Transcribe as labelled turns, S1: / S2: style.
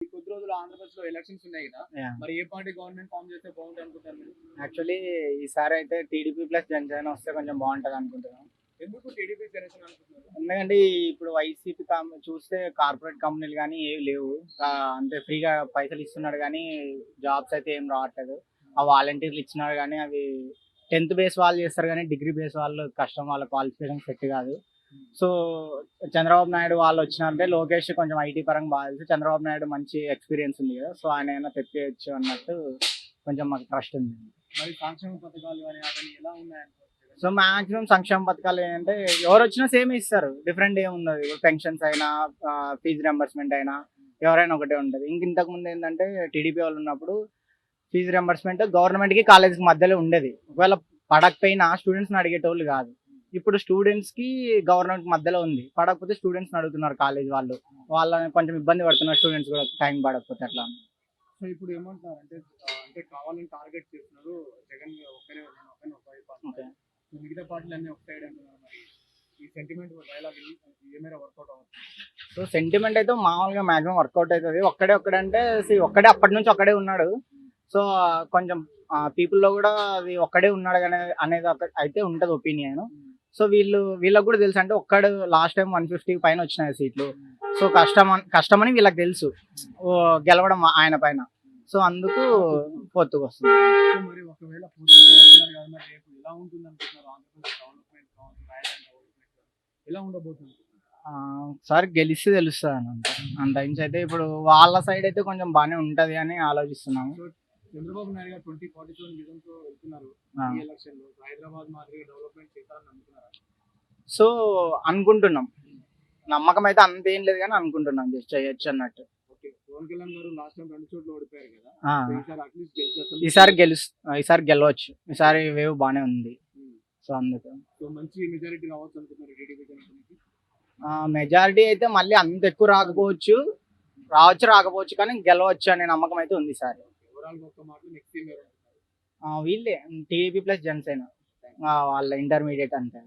S1: ఈ కొద్ది రోజులు ఆంధ్రప్రదేశ్‌లో ఎలక్షన్స్ ఉన్నాయి గదా!
S2: యాహ్!
S1: మరి ఏ పార్టీ గవర్నమెంట్ ఫార్మ్ చేస్తే బాగుంటది అనుకుంటారు మీరు?
S2: యాక్చువల్లీ ఈసారి అయితే టీడీపీ ప్లస్ జనసేన వస్తే కొంచెం బాగుంటది అనుకుంటున్నాం.
S1: ఎందుకు టీడీపీ, జనసేన అనుకుంటున్నారు?
S2: ఎందుకంటే ఇప్పుడు వైసీపీ చూస్తే కార్పొరేట్ కంపెనీలు గానీ ఏవి లేవు. అంటే ఫ్రీగా పైసలు ఇస్తున్నాడు గానీ జాబ్స్ అయితే ఏం రావట్లేదు. ఆ వాలంటీర్లు ఇచ్చినారు గానీ అవి 10th బేస్ వాళ్ళు చేస్తారు గానీ డిగ్రీ బేస్ వాళ్ళు కష్టం. వాళ్ళ క్వాలిఫికేషన్ సెట్ కాదు. సో చంద్రబాబు నాయుడు వాళ్ళు వచ్చినారంటే లోకేష్ కొంచెం ఐటీ పరంగా బాగా తెలుసు. చంద్రబాబు నాయుడు మంచి ఎక్స్పీరియన్స్ ఉంది కదా! సో ఆయన ఏమైనా తెచ్చేయొచ్చు అన్నట్టు కొంచెం మాకు ట్రస్ట్ ఉంది.
S1: మరి సంక్షేమ పథకాలు గాని అవన్నీ ఎలా ఉన్నాయనుకోవచ్చు?
S2: సో మాక్సిమం సంక్షేమ పథకాలు ఏంటంటే ఎవరు వచ్చినా సేమ్ ఇస్తారు. డిఫరెంట్ ఏముండదు. ఇప్పుడు పెన్షన్స్ అయినా ఫీజు రింబర్స్మెంట్ అయినా ఎవరైనా ఒకటే ఉంటుంది. ఇంతకు ముందు ఏంటంటే టీడీపీ వాళ్ళు ఉన్నప్పుడు ఫీజు రింబర్స్మెంట్ గవర్నమెంట్కి కాలేజ్కి మధ్యలో ఉండేది. ఒకవేళ పడకపోయినా స్టూడెంట్స్ని అడిగేటోళ్ళు కాదు. ఇప్పుడు స్టూడెంట్స్కి గవర్నమెంట్ మధ్యలో ఉంది. పడకపోతే స్టూడెంట్స్ని అడుగుతున్నారు కాలేజ్ వాళ్ళు. వాళ్ళని కొంచెం ఇబ్బంది పడుతున్నారు స్టూడెంట్స్ కూడా టైం పడకపోతే అట్లా.
S1: సో ఇప్పుడు ఏమంటున్నారు అంటే అంటే కావాలని టార్గెట్ చేస్తున్నారు. జగన్ ఒక్కరే నేను ఒక్కనే ఒక వైపు
S2: ఓకే.
S1: అంటున్నారు. సో మిగతా పార్టీలన్నీ ఒక సైడ్ అంటున్నారు. మరి ఈ సెంటిమెంట్ డైలాగ్ ఏ మేర వర్కౌట్ అవుతుంది?
S2: సో సెంటిమెంట్ అయితే మామూలుగా మాక్సిమం వర్కౌట్ అవుతుంది. ఒక్కడే ఒక్కడే అప్పటి నుంచి ఒక్కడే ఉన్నాడు. సో కొంచెం పీపుల్లో కూడా అది ఒక్కడే ఉన్నాడు అనేది అయితే ఉంటుంది ఒపీనియన్. సో వీళ్ళకి కూడా తెలుసు. అంటే ఒక్కడు లాస్ట్ టైం 150 పైన వచ్చినాయి సీట్లు. సో కష్టమని వీళ్ళకి తెలుసు గెలవడం ఆయన పైన. సో అందుకు పొత్తుకు వస్తుంది.
S1: సో మరి ఒకవేళ పూర్తిగా వస్తున్నారు కదా, మరి రేపు ఎలా ఉంటుంది అనుకుంటున్నారు? ఆంధ్రప్రదేశ్ డెవలప్మెంట్ కావచ్చు, రాయలసీమ డెవలప్మెంట్ ఎలా ఉండబోతుంది?
S2: ఒకసారి గెలిస్తే తెలుస్తుంది అంత నుంచి అయితే ఇప్పుడు వాళ్ళ సైడ్ అయితే కొంచెం బాగానే ఉంటది అని ఆలోచిస్తున్నాము.
S1: సో చంద్రబాబు నాయుడు గారు 2047 విజన్తో వెళ్తున్నారు. ఈ ఎలక్షన్ లో హైదరాబాద్ మాదిరిగా డెవలప్మెంట్ చేస్తారని నమ్ముతున్నారా?
S2: సో అనుకుంటున్నాం. నమ్మకం అయితే అంతేం లేదు కానీ అనుకుంటున్నాం జస్ట్ చేయొచ్చు అన్నట్టు.
S1: ఓకే. పవన్ కళ్యాణ్ గారు లాస్ట్ టైం 2 చోట్ల ఓడిపోయారు కదా!
S2: ఆ,
S1: సో ఈసారి అట్లీస్ట్ గెలిచేస్తారు.
S2: ఈసారి గెలవచ్చు. ఈసారి వేవ్ బాగానే ఉంది. సో అందుకు
S1: సో మంచి మెజారిటీ రావచ్చు అనుకుంటున్నారు టీడీపీ జనసేనకి.
S2: మెజారిటీ అయితే మళ్ళీ అంత ఎక్కువ రాకపోవచ్చు కానీ గెలవచ్చు అనే నమ్మకం అయితే ఉంది ఈసారి.
S1: ఓవరాల్ ఒక్క మాటలో నెక్స్ట్ టీం ఎవరు?
S2: వీళ్ళే టీడీపీ ప్లస్ జనసేన వాళ్ళ ఇంటర్మీడియట్ అంతే.